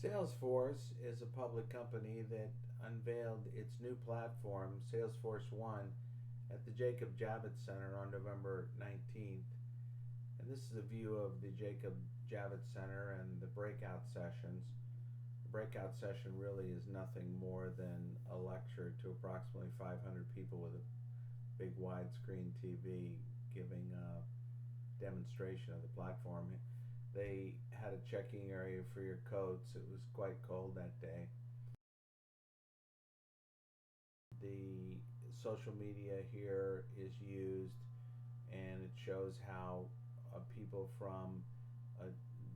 Salesforce is a public company that unveiled its new platform, Salesforce One, at the Jacob Javits Center on November 19th. And this is a view of the Jacob Javits Center and the breakout sessions. The breakout session really is nothing more than a lecture to approximately 500 people with a big widescreen TV giving a demonstration of the platform. They had a checking area for your coats. It was quite cold that day. The social media here is used, and it shows how people from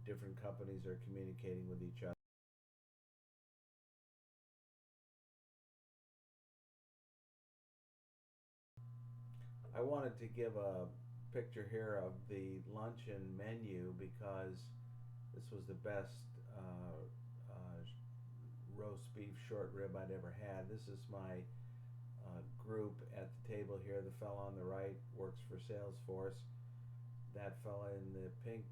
different companies are communicating with each other. I wanted to give a picture here of the luncheon menu because this was the best roast beef short rib I'd ever had. This is my group at the table here. The fellow on the right works for Salesforce. That fella in the pink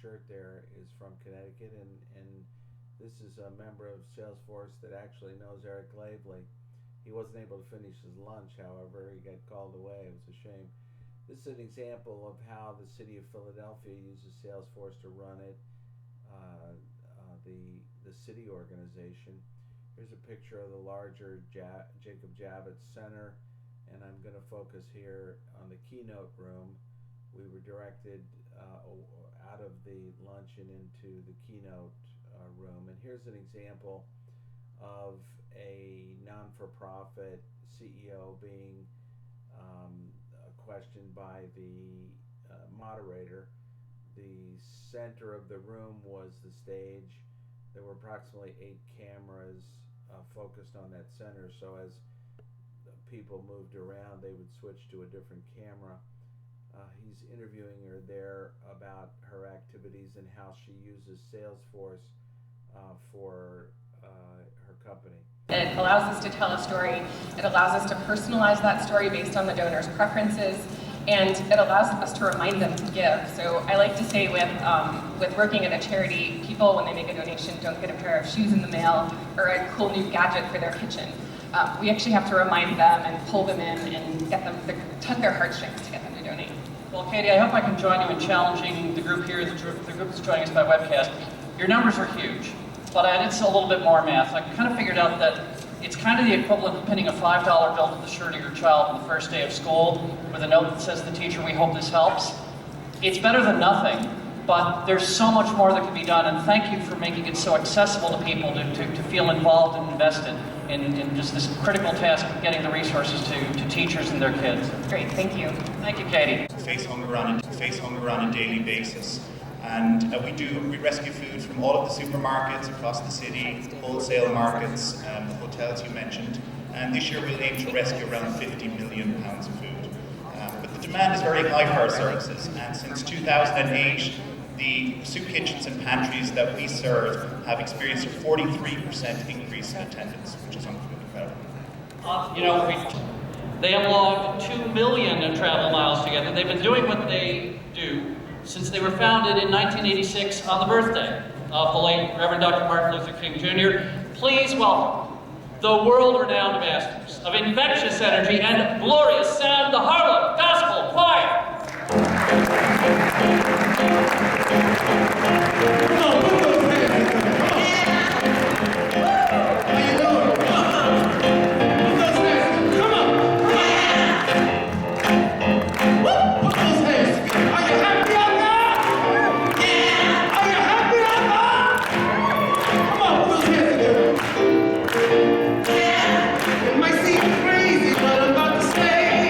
shirt there is from Connecticut, and this is a member of Salesforce that actually knows Eric Glavely. He wasn't able to finish his lunch, however. He got called away. It was a shame. This is an example of how the city of Philadelphia uses Salesforce to run it, the city organization. Here's a picture of the larger Jacob Javits Center, and I'm going to focus here on the keynote room. We were directed out of the luncheon into the keynote room, and here's an example of a non-for-profit CEO being questioned by the moderator. The center of the room was the stage. There were approximately 8 cameras focused on that center, so as people moved around, they would switch to a different camera. He's interviewing her there about her activities and how she uses Salesforce for her company. It allows us to tell a story. It allows us to personalize that story based on the donor's preferences, and it allows us to remind them to give. So I like to say with working at a charity, people, when they make a donation, don't get a pair of shoes in the mail or a cool new gadget for their kitchen. We actually have to remind them and pull them in and get them to tug their heartstrings to get them to donate. Well, Katie, I hope I can join you in challenging the group here, the group that's joining us by webcast. Your numbers are huge, but I did a little bit more math. I kind of figured out that it's kind of the equivalent of pinning a $5 bill to the shirt of your child on the first day of school with a note that says, "The teacher, we hope this helps." It's better than nothing, but there's so much more that can be done, and thank you for making it so accessible to people to feel involved and invested in just this critical task of getting the resources to teachers and their kids. Great, thank you. Thank you, Katie. Face hunger on a daily basis. And we rescue food from all of the supermarkets across the city, wholesale markets, hotels you mentioned. And this year we'll aim to rescue around 50 million pounds of food. But the demand is very high for our services. And since 2008, the soup kitchens and pantries that we serve have experienced a 43% increase in attendance, which is incredible. They have logged 2 million travel miles together. They've been doing what they do since they were founded in 1986 on the birthday of the late Reverend Dr. Martin Luther King Jr. Please welcome the world-renowned masters of infectious energy and glorious sound, the Harlem Gospel Choir. It might seem crazy, but I'm about to say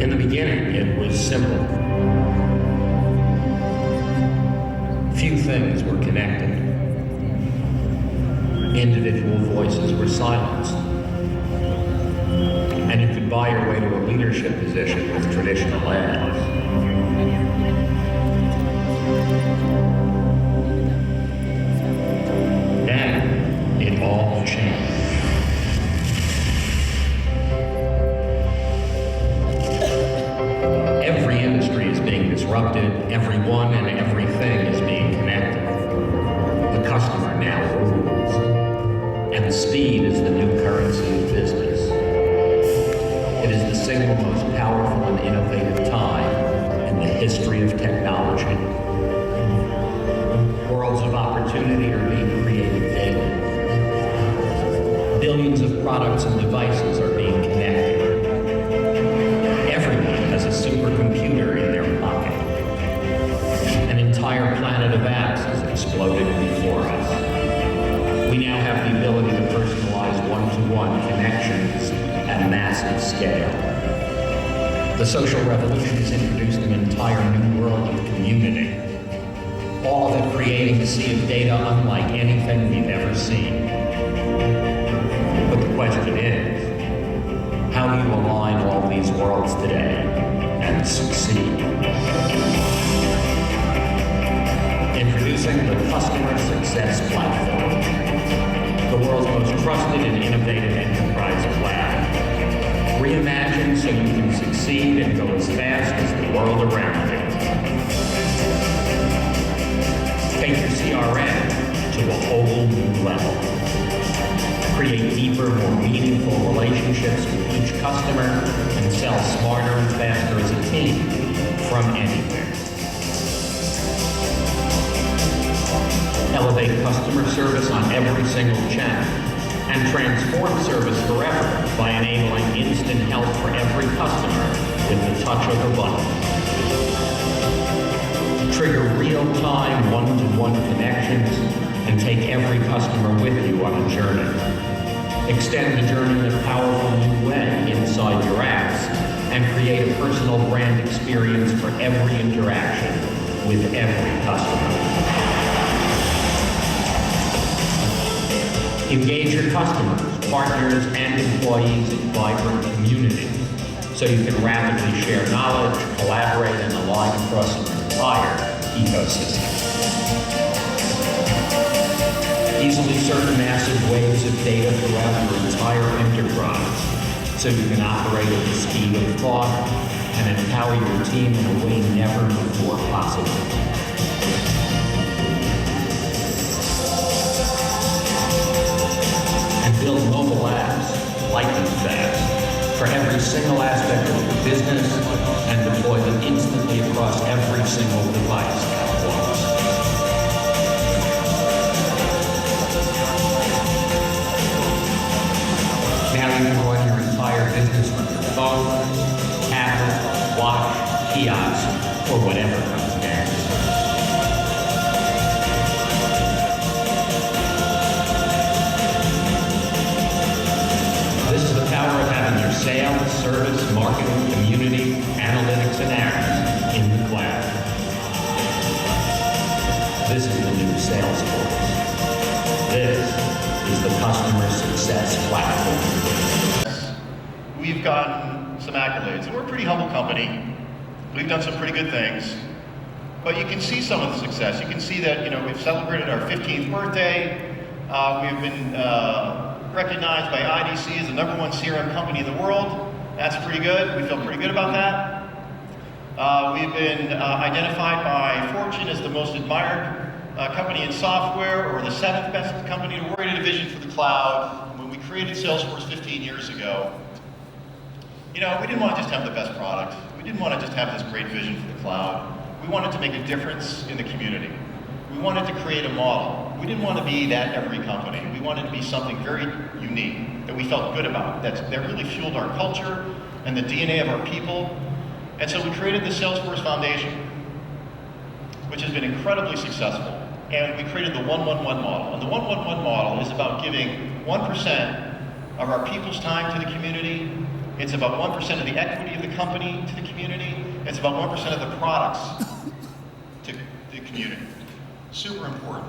In the beginning, it was simple. Few things were connected. Individual voices were silenced. And you could buy your way to a leadership position with traditional ads. Then, it all changed. Every industry is being disrupted, everyone and everything is being connected. The customer now rules, and speed is the new currency of business. It is the single most powerful and innovative time in the history of technology. Worlds of opportunity are being created daily. Billions of products and devices are being connected. Everyone has a supercomputer in their pocket. An entire planet of apps has exploded before us. We now have the ability to personalize one-to-one connections at a massive scale. The social revolution has introduced an entire new world of community, all of it creating a sea of data unlike anything we've ever seen. But the question is, how do you align all these worlds today and succeed? Introducing the Customer Success Platform, the world's most trusted and innovative enterprise cloud. Reimagined so you can succeed and go as fast as the world around you. Take your CRM to a whole new level. Create deeper, more meaningful relationships with each customer and sell smarter and faster as a team from anywhere. Elevate customer service on every single channel and transform service forever by enabling instant help for every customer with the touch of a button. Trigger real-time, one-to-one connections and take every customer with you on a journey. Extend the journey in a powerful new way inside your apps and create a personal brand experience for every interaction with every customer. Engage your customers, partners, and employees in vibrant communities so you can rapidly share knowledge, collaborate, and align across your entire ecosystem. Easily serve massive waves of data throughout your entire enterprise so you can operate at the speed of thought and empower your team in a way never before possible. Build mobile apps, lightning fast, for every single aspect of your business and deploy them instantly across every single device at once. Now you can run your entire business from your phone, tablet, watch, kiosk, or whatever comes next. This is the power of having your sales, service, marketing, community, analytics, and apps in the cloud. This is the new Salesforce. This is the Customer Success Platform. We've gotten some accolades, and we're a pretty humble company. We've done some pretty good things, but you can see some of the success. You can see that, we've celebrated our 15th birthday. We've been recognized by IDC as the #1 CRM company in the world. That's pretty good. We feel pretty good about that. We've been identified by Fortune as the most admired company in software, or the 7th best company to work. We created a vision for the cloud. When we created Salesforce 15 years ago, we didn't want to just have the best product. We didn't want to just have this great vision for the cloud. We wanted to make a difference in the community. We wanted to create a model. We didn't want to be that every company. We wanted to be something very unique that we felt good about, that really fueled our culture and the DNA of our people. And so we created the Salesforce Foundation, which has been incredibly successful. And we created the 1-1-1 model. And the 1-1-1 model is about giving 1% of our people's time to the community, It's about 1% of the equity of the company to the community. It's about 1% of the products to the community. Super important.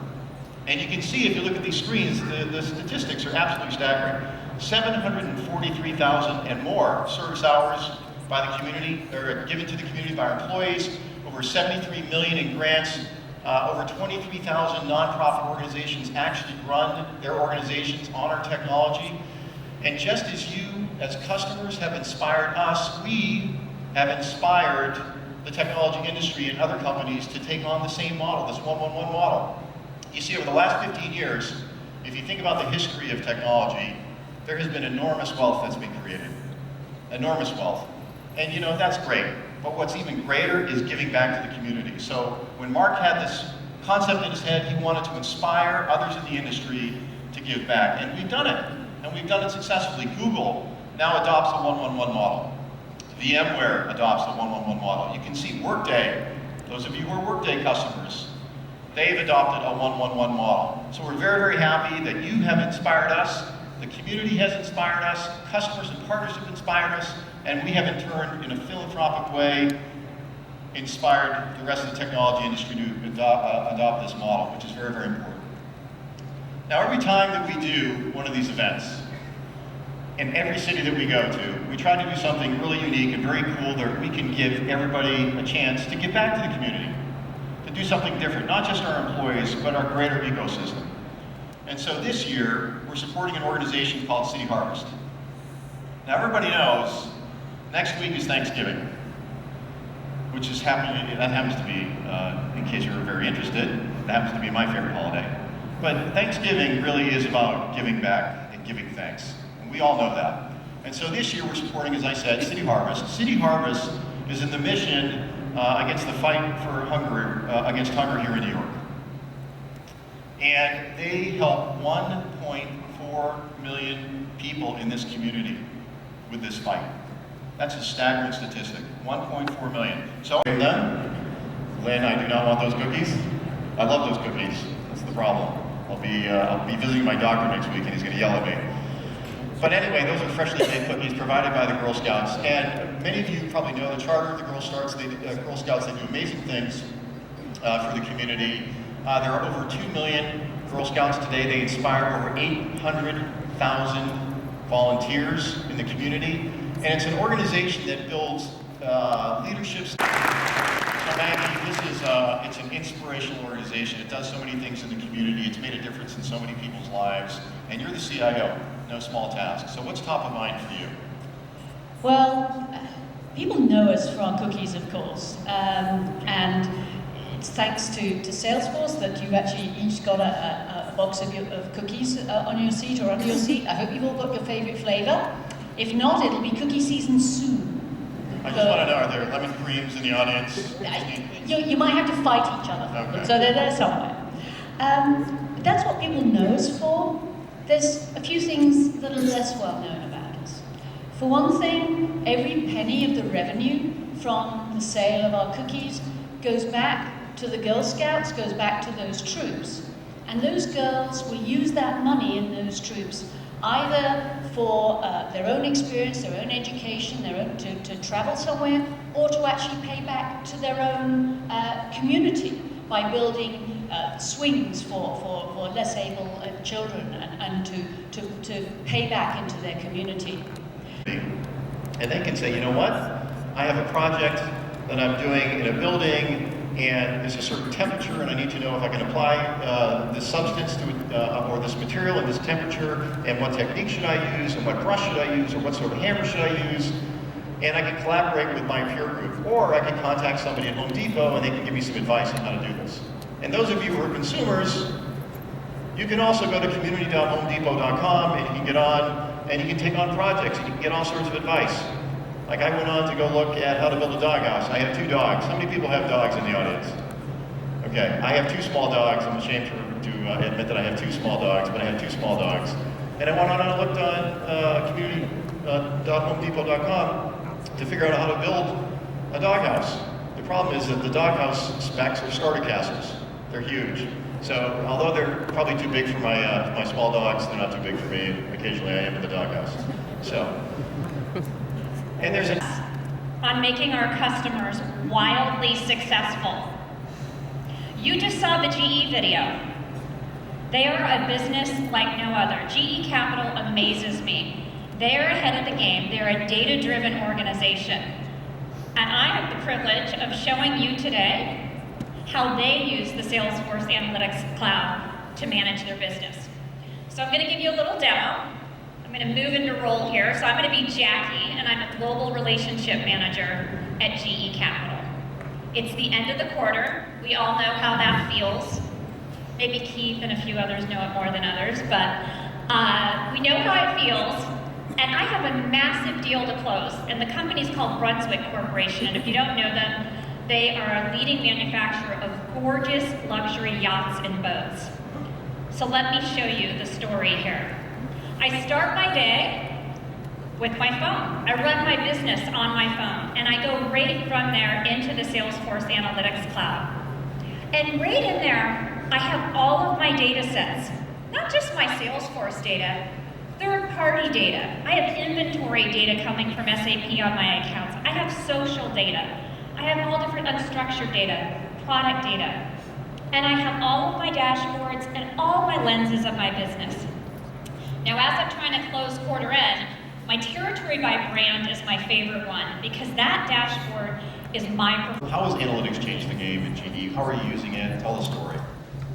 And you can see, if you look at these screens, the statistics are absolutely staggering. 743,000 and more service hours by the community, or given to the community by our employees, over 73 million in grants, over 23,000 nonprofit organizations actually run their organizations on our technology. And just as you, as customers, have inspired us, we have inspired the technology industry and other companies to take on the same model, this 1-1-1 model. You see, over the last 15 years, if you think about the history of technology, there has been enormous wealth that's been created. Enormous wealth. And you know, that's great. But what's even greater is giving back to the community. So when Mark had this concept in his head, he wanted to inspire others in the industry to give back. And we've done it. And we've done it successfully. Google now adopts a 1-1-1 model. VMware adopts the 1-1-1 model. You can see Workday, those of you who are Workday customers, they've adopted a 1-1-1 model. So we're very, very happy that you have inspired us, the community has inspired us, customers and partners have inspired us, and we have in turn, in a philanthropic way, inspired the rest of the technology industry to adopt this model, which is very, very important. Now, every time that we do one of these events, in every city that we go to, we try to do something really unique and very cool that we can give everybody a chance to give back to the community, to do something different, not just our employees, but our greater ecosystem. And so this year, we're supporting an organization called City Harvest. Now, everybody knows next week is Thanksgiving, which is that happens to be, in case you're very interested, that happens to be my favorite holiday. But Thanksgiving really is about giving back and giving thanks. And we all know that. And so this year we're supporting, as I said, City Harvest. City Harvest is in the mission against the fight for hunger, against hunger here in New York. And they help 1.4 million people in this community with this fight. That's a staggering statistic, 1.4 million. So are you done? Lynn, I do not want those cookies. I love those cookies. That's the problem. I'll be visiting my doctor next week and he's going to yell at me. But anyway, those are freshly baked cookies provided by the Girl Scouts. And many of you probably know the charter of the Girl Scouts. They do amazing things for the community. There are over 2 million Girl Scouts today. They inspire over 800,000 volunteers in the community. And it's an organization that builds leadership. So Maggie, it's an inspirational organization. It does so many things in the community. It's made a difference in so many people's lives. And you're the CIO, no small task. So what's top of mind for you? Well, people know us for our cookies, of course. And it's thanks to Salesforce that you actually each got a box of cookies on your seat or under your seat. I hope you've all got your favorite flavor. If not, it'll be cookie season soon. I just want to know, are there lemon creams in the audience? You might have to fight each other, okay. So they're there somewhere. That's what people know us for. There's a few things that are less well known about us. For one thing, every penny of the revenue from the sale of our cookies goes back to the Girl Scouts, goes back to those troops. And those girls will use that money in those troops either for their own experience, their own education, to travel somewhere, or to actually pay back to their own community by building swings for less able children and to pay back into their community. And they can say, you know what? I have a project that I'm doing in a building and there's a certain temperature and I need to know if I can apply this substance to or this material in this temperature, and what technique should I use, and what brush should I use, or what sort of hammer should I use. And I can collaborate with my peer group, or I can contact somebody at Home Depot and they can give me some advice on how to do this. And those of you who are consumers, you can also go to community.homedepot.com and you can get on and you can take on projects and you can get all sorts of advice. Like I went on to go look at how to build a doghouse. I have 2 dogs. How many people have dogs in the audience? Okay, I have 2 small dogs. I'm ashamed to admit that I have 2 small dogs, but I have 2 small dogs. And I went on and looked on community.homedepot.com to figure out how to build a doghouse. The problem is that the doghouse specs are starter castles. They're huge. So although they're probably too big for my small dogs, they're not too big for me. Occasionally I am in the doghouse. So And there's on making our customers wildly successful. You just saw the GE video. They are a business like no other. GE Capital amazes me. They're ahead of the game. They're a data-driven organization. And I have the privilege of showing you today how they use the Salesforce Analytics Cloud to manage their business. So I'm gonna give you a little demo. I'm gonna move into role here. So I'm gonna be Jackie, and I'm a Global Relationship Manager at GE Capital. It's the end of the quarter. We all know how that feels. Maybe Keith and a few others know it more than others, but we know how it feels. And I have a massive deal to close, and the company's called Brunswick Corporation, and if you don't know them, they are a leading manufacturer of gorgeous luxury yachts and boats. So let me show you the story here. I start my day with my phone. I run my business on my phone, and I go right from there into the Salesforce Analytics Cloud. And right in there, I have all of my data sets, not just my Salesforce data, third-party data. I have inventory data coming from SAP on my accounts. I have social data. I have all different unstructured data, product data. And I have all of my dashboards and all my lenses of my business. Now, as I'm trying to close quarter end, my territory by brand is my favorite one because that dashboard is my performance. How has analytics changed the game in GE? How are you using it? Tell the story.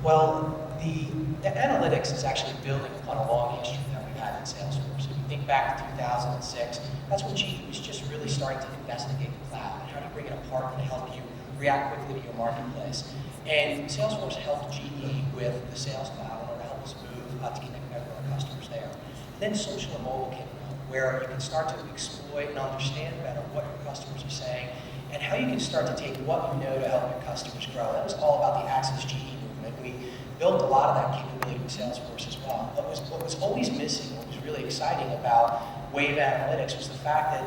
Well, the analytics is actually building upon a long history that we've had in Salesforce. If you think back to 2006, that's when GE was just really starting to investigate the cloud and how to bring it apart and help you react quickly to your marketplace. And Salesforce helped GE with the Sales Cloud in order to help us move to connect with our customers there. And then social and mobile came along, where you can start to exploit and understand better what your customers are saying and how you can start to take what you know to help your customers grow. That was all about the Access GE movement. We built a lot of that capability with Salesforce as well. What was always missing, what was really exciting about Wave Analytics was the fact that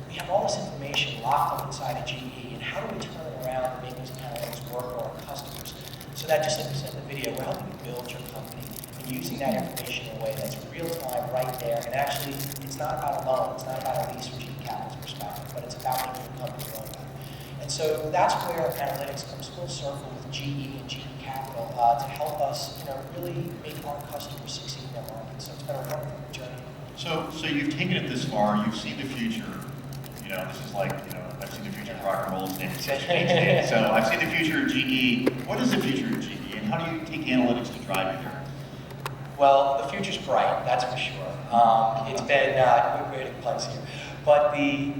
we have all this information locked up inside of GE, and how do we turn it around and make those analytics work for our customers? So that, just like we said in the video, we're helping you build your company and using that information in a way that's real time, right there, and actually, it's not about a loan, it's not about a lease from GE Capital's perspective, but it's about making your company run better. And so that's where analytics comes full circle with GE and GE Capital to help us, really make our customers succeed in their market. So it's been a wonderful journey. So you've taken it this far, you've seen the future. This is like, I've seen the future of rock and roll stand. So I've seen the future of GE. What is the future of GE, and how do you take analytics to drive you there? Well, the future's bright, that's for sure. It's been, we're creating puns here, but the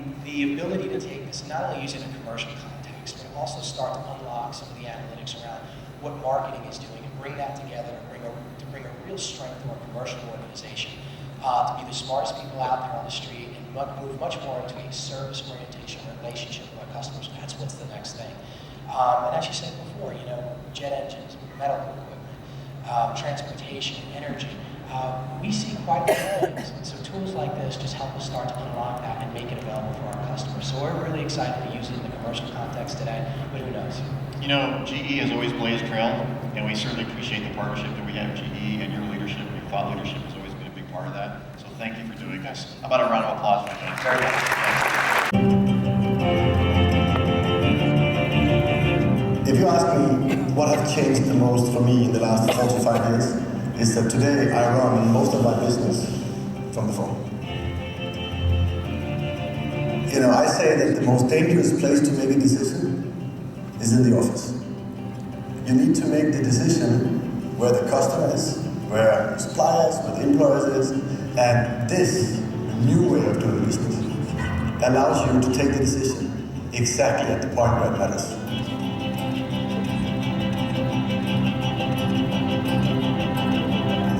ability to take this and not only use it in a commercial context, but also start to unlock some of the analytics around what marketing is doing and bring that together to bring a real strength to our commercial organization, to be the smartest people out there on the street and move much more into a service orientation relationship with our customers. That's what's the next thing. And as you said before, jet engines, medical equipment, transportation, energy, we see quite the things. And so tools like this just help us start to unlock that and make it available for our customers. So we're really excited to use it in the commercial context today, but who knows? GE has always blazed trail, and we certainly appreciate the partnership that we have with GE, and your leadership, your thought leadership has always been a big part of that. So thank you for doing this. How about a round of applause for that? Very much. If you ask me what has changed the most for me in the last 4 to 5 years, is that today I run most of my business from the phone. I say that the most dangerous place to make a decision is in the office. You need to make the decision where the customer is, where suppliers, where the employers is, and this new way of doing business allows you to take the decision exactly at the point where it matters.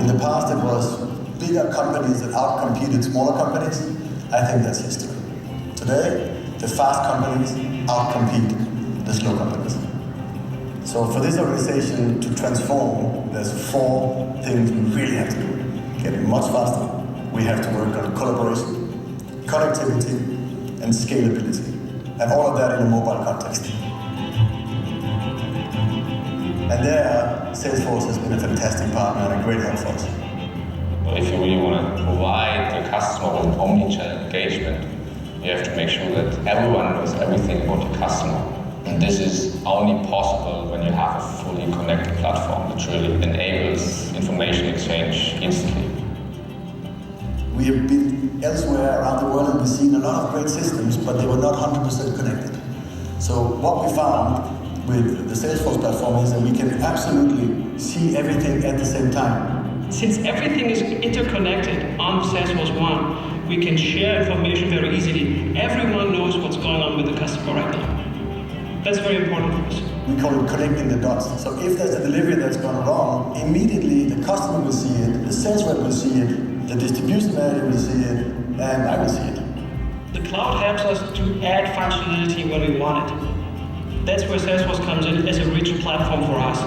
In the past, it was bigger companies that outcompeted smaller companies. I think that's history. Today, the fast companies outcompete the slow companies. So for this organization to transform, there's 4 things we really have to do. Get much faster. We have to work on collaboration, connectivity, and scalability. And all of that in a mobile context. And there, Salesforce has been a fantastic partner and a great help for us. If you really want to provide the customer with omnichannel engagement, You have to make sure that everyone knows everything about the customer. And this is only possible when you have a fully connected platform that really enables information exchange instantly. We have been elsewhere around the world and we've seen a lot of great systems, but they were not 100% connected. So what we found with the Salesforce platform is that we can absolutely see everything at the same time. Since everything is interconnected on Salesforce One, we can share information very easily. Everyone knows what's going on with the customer right now. That's very important for us. We call it connecting the dots. So if there's a delivery that's gone wrong, immediately the customer will see it, the sales rep will see it, the distribution manager will see it, and I will see it. The cloud helps us to add functionality when we want it. That's where Salesforce comes in as a rich platform for us.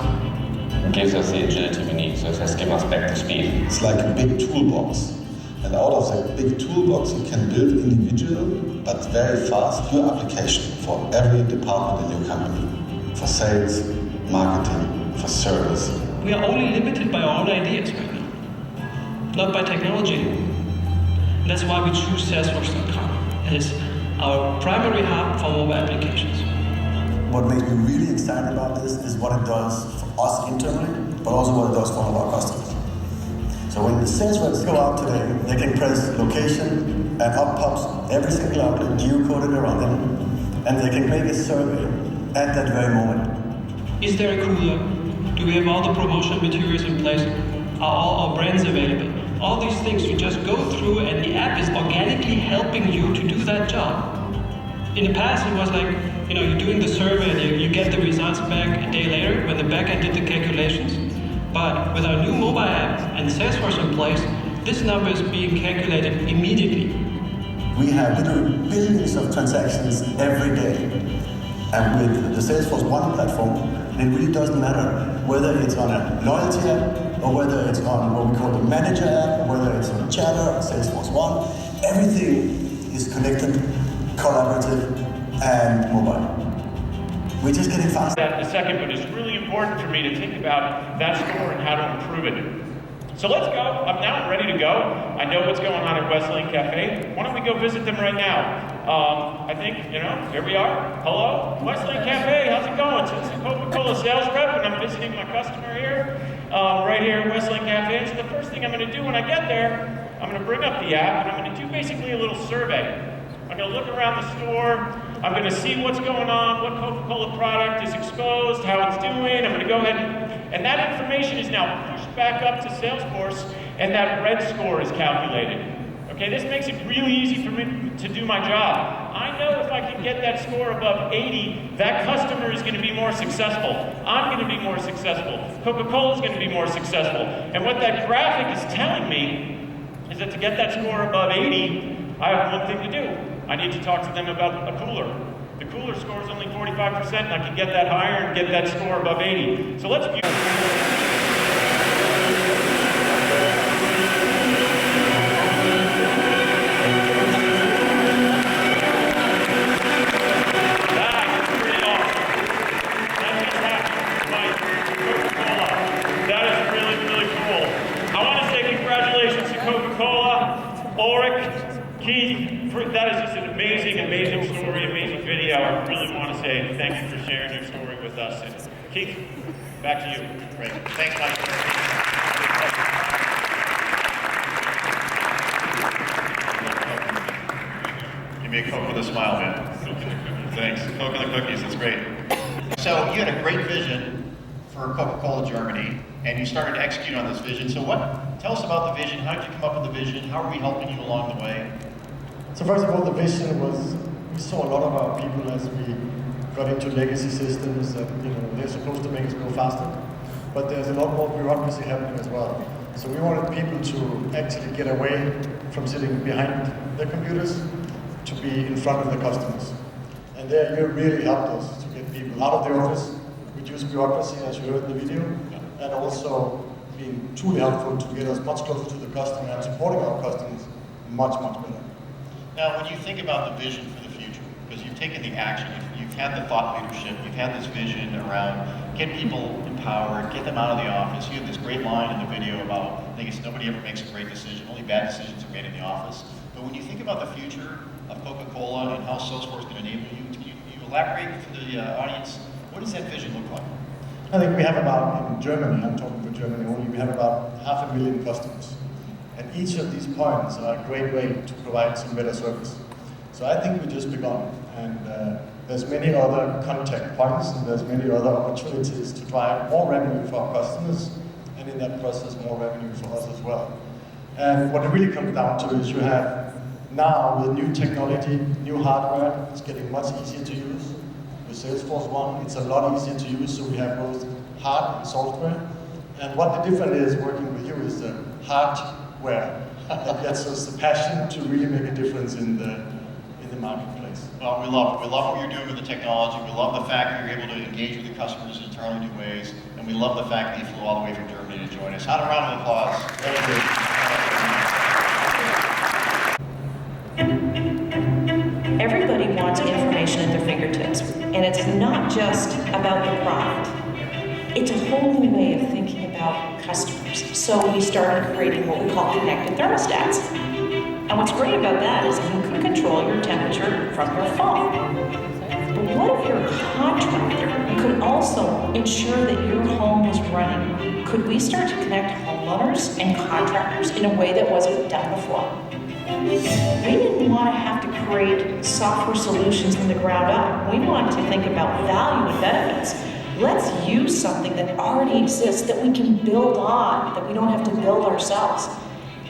It gives us the agility we need, so it has given us back to speed. It's like a big toolbox. And out of that big toolbox, you can build individual, but very fast, your application for every department in your company. For sales, marketing, for service. We are only limited by our own ideas right now, not by technology. And that's why we choose Salesforce.com as our primary hub for mobile applications. What makes me really excited about this is what it does for us internally, but also what it does for all of our customers. So when the sales reps go out today, they can press location and up pops every single outlet geocoded around them, and they can make a survey at that very moment. Is there a cooler? Do we have all the promotional materials in place? Are all our brands available? All these things you just go through and the app is organically helping you to do that job. In the past it was like, you're doing the survey and you get the results back a day later when the backend did the calculations. But with our new mobile app and Salesforce in place, this number is being calculated immediately. We have literally billions of transactions every day. And with the Salesforce One platform, it really doesn't matter whether it's on a loyalty app or whether it's on what we call the manager app, or whether it's on Chatter or Salesforce One. Everything is connected, collaborative, and mobile. We're just getting faster. That in a second, but it's really important for me to think about that score and how to improve it. So let's go. I'm now ready to go. I know what's going on at Wesleyan Cafe. Why don't we go visit them right now? I think, here we are. Hello, Wesleyan Cafe, how's it going? So it's a Coca-Cola sales rep, and I'm visiting my customer here, right here at Wesleyan Cafe. So the first thing I'm going to do when I get there, I'm going to bring up the app, and I'm going to do basically a little survey. I'm going to look around the store. I'm going to see what's going on, what Coca-Cola product is exposed, how it's doing. I'm going to go ahead and that information is now pushed back up to Salesforce, and that red score is calculated. Okay, this makes it really easy for me to do my job. I know if I can get that score above 80, that customer is going to be more successful. I'm going to be more successful. Coca-Cola is going to be more successful. And what that graphic is telling me is that to get that score above 80, I have one thing to do. I need to talk to them about a cooler. The cooler score is only 45%, and I can get that higher and get that score above 80. So let's view. That is just an amazing, amazing story, amazing video. I really want to say thank you for sharing your story with us. And Keith, back to you. Great. Thanks, Mike. Give me a Coke with a smile, man. Thanks. Coke and the cookies, that's great. So you had a great vision for Coca-Cola Germany, and you started to execute on this vision. So tell us about the vision. How did you come up with the vision? How are we helping you along the way? So first of all, the vision was, we saw a lot of our people as we got into legacy systems that, they're supposed to make us go faster. But there's a lot more bureaucracy happening as well. So we wanted people to actually get away from sitting behind their computers to be in front of the customers. And there you really helped us to get people out of the office, reduce bureaucracy as you heard in the video, and also being truly helpful to get us much closer to the customer and supporting our customers much, much better. Now, when you think about the vision for the future, because you've taken the action, you've had the thought leadership, you've had this vision around get people empowered, get them out of the office. You have this great line in the video about, I think it's nobody ever makes a great decision, only bad decisions are made in the office. But when you think about the future of Coca-Cola and how Salesforce can enable you. Can you elaborate for the audience? What does that vision look like? I think we have about, in Germany, I'm talking for Germany only, we have about 500,000 customers. And each of these points are a great way to provide some better service. So I think we just begun. And there's many other contact points and there's many other opportunities to drive more revenue for our customers and in that process more revenue for us as well. And what it really comes down to is you have now with new technology, new hardware, it's getting much easier to use. With Salesforce One, it's a lot easier to use, so we have both hard and software. And what the difference is working with you is the hardware that gets us the passion to really make a difference in the marketplace. Well, we love it. We love what you're doing with the technology. We love the fact that you're able to engage with the customers in entirely new ways. And we love the fact that you flew all the way from Germany to join us. Have a round of applause. Thank you. Everybody wants information at their fingertips. And it's not just about the product. It's a whole new way of thinking about customers. So we started creating what we call connected thermostats. And what's great about that is you can control your temperature from your phone. But what if you're a contractor and could also ensure that your home was running? Could we start to connect homeowners and contractors in a way that wasn't done before? We didn't want to have to create software solutions from the ground up. We wanted to think about value and benefits. Let's use something that already exists that we can build on, that we don't have to build ourselves.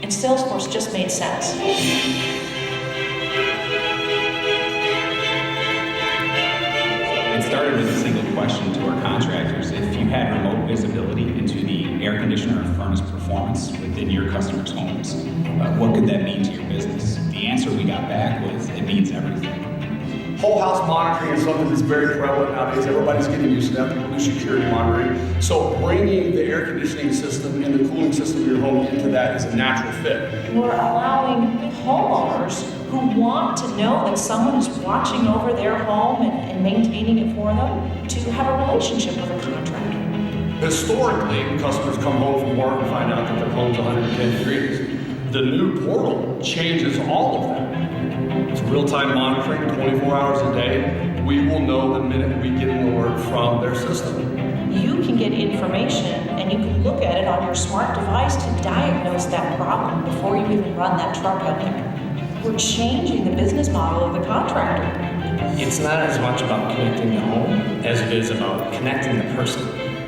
And Salesforce just made sense. It started with a single question to our contractors. If you had remote visibility into the air conditioner or furnace performance within your customers' homes, what could that mean to your business? The answer we got back was, it means everything. Whole house monitoring is something that's very prevalent nowadays. Everybody's getting used to that. People do security monitoring. So bringing the air conditioning system and the cooling system of your home into that is a natural fit. We're allowing homeowners who want to know that someone is watching over their home and maintaining it for them to have a relationship with a contractor. Historically, customers come home from work and find out that their home's 110 degrees. The new portal changes all of that. It's real-time monitoring, 24 hours a day. We will know the minute we get an alert from their system. You can get information and you can look at it on your smart device to diagnose that problem before you even run that truck out there. We're changing the business model of the contractor. It's not as much about connecting the home as it is about connecting the person.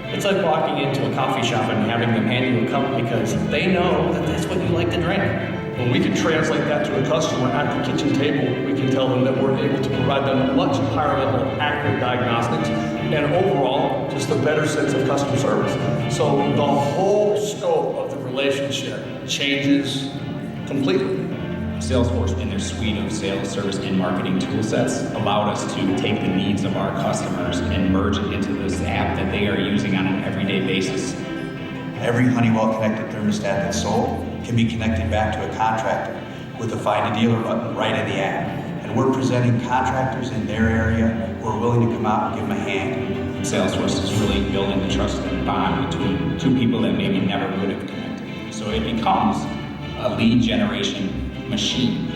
It's like walking into a coffee shop and having them hand you a cup because they know that that's what you like to drink. When we can translate that to a customer at the kitchen table, we can tell them that we're able to provide them a much higher level of accurate diagnostics and overall, just a better sense of customer service. So the whole scope of the relationship changes completely. Salesforce, in their suite of sales, service, and marketing tool sets, allowed us to take the needs of our customers and merge it into this app that they are using on an everyday basis. Every Honeywell connected thermostat that's sold can be connected back to a contractor with the Find a Dealer button right in the app. And we're presenting contractors in their area who are willing to come out and give them a hand. Salesforce is really building the trust and bond between two people that maybe never would have connected. So it becomes a lead generation machine.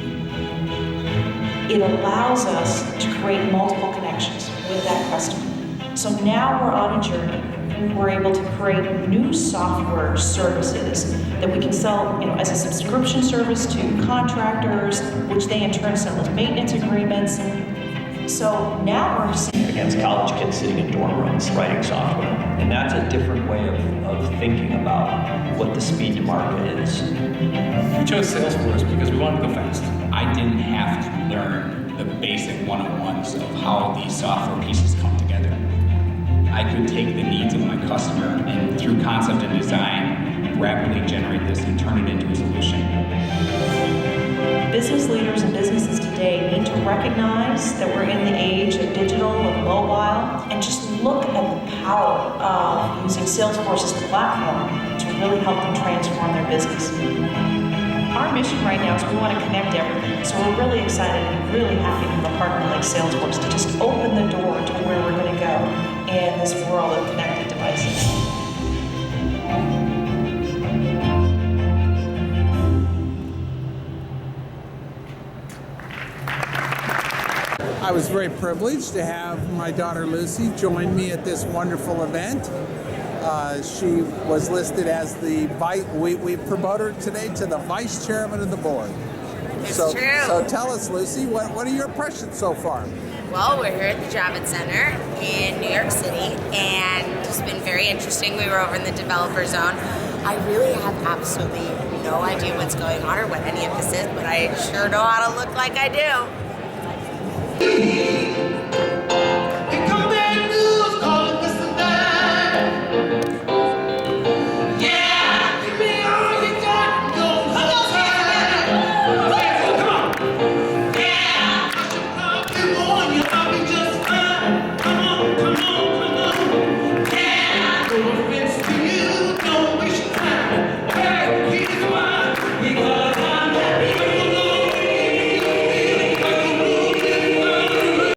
It allows us to create multiple connections with that customer. So now we're on a journey. We're able to create new software services that we can sell, as a subscription service to contractors, which they in turn sell as maintenance agreements. So now we're seeing against college kids sitting in dorm rooms writing software. And that's a different way of thinking about what the speed to market is. We chose Salesforce because we wanted to go fast. I didn't have to learn the basic one-on-ones of how these software pieces come together. I could take the needs of my customer and through concept and design, rapidly generate this and turn it into a solution. Business leaders and businesses today need to recognize that we're in the age of digital and mobile and just look at the power of using Salesforce as a platform to really help them transform their business. Our mission right now is we want to connect everything. So we're really excited and really happy to have a partner like Salesforce to just open the door to where we're going to go in this world of connected devices. was very privileged to have my daughter Lucy join me at this wonderful event. She was listed as the we promoted her today to the vice chairman of the board. It's so, true. So tell us, Lucy, what are your impressions so far? Well, we're here at the Javits Center in New York City, and it's been very interesting. We were over in the developer zone. I really have absolutely no idea what's going on or what any of this is, but I sure know how to look like I do.